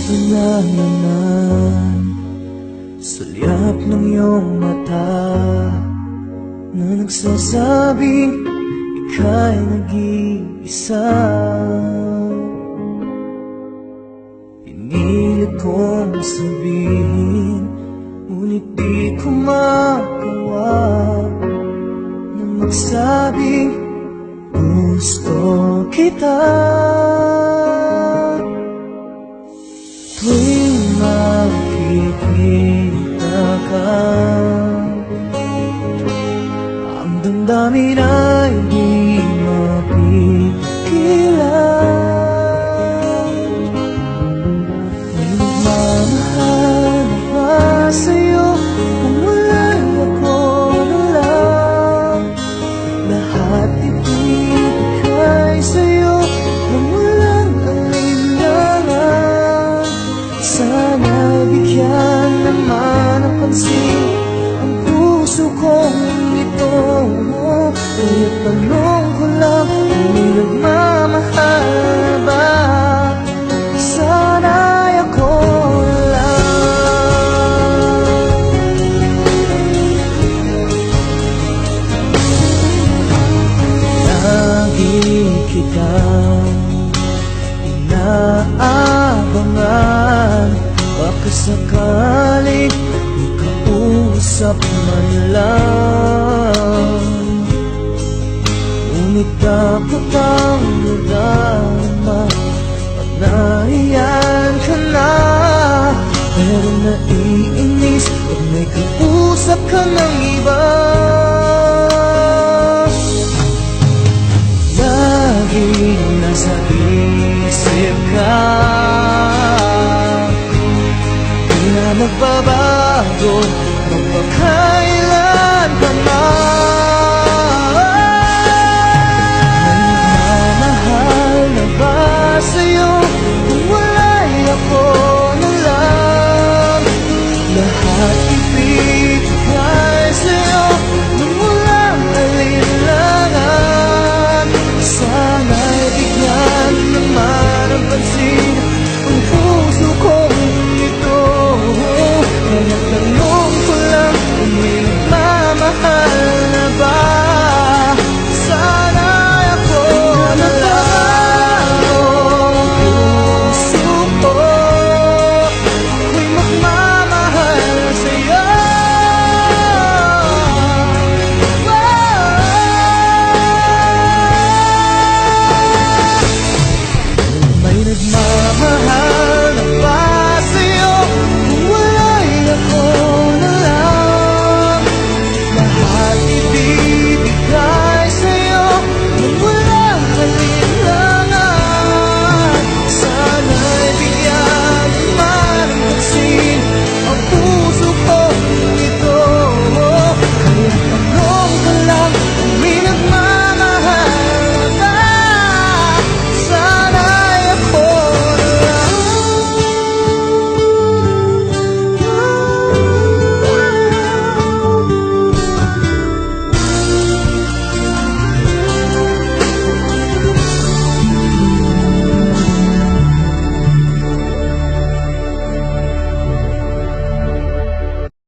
Ito na naman, sulyap ng iyong mata na nagsasabing ika'y nag-iisa. Pinilit kong sabihin, ngunit di ko magawa na magsabing gusto kita. Tuwing makikita ka, ang damdamin ay di mapigilan. May nagmamahal na ba sa'yo kung wala'y ako na lang? Lahat ibibigay sa'yo nang walang alinlangan. Sana'y bigyan naman ng pansin ang puso kong ito. Kaya't tanong ko lang kung may nagmamahal ba? Sana'y ako lang. Lagi kitang inaabangan, baka sakaling makausap man lang. Ngunit dapat ang nadama at naiyan ka na. Pero naiinis pag may kausap ka ng iba. Laging nasa isip ka, di na nagbabago, magpakaya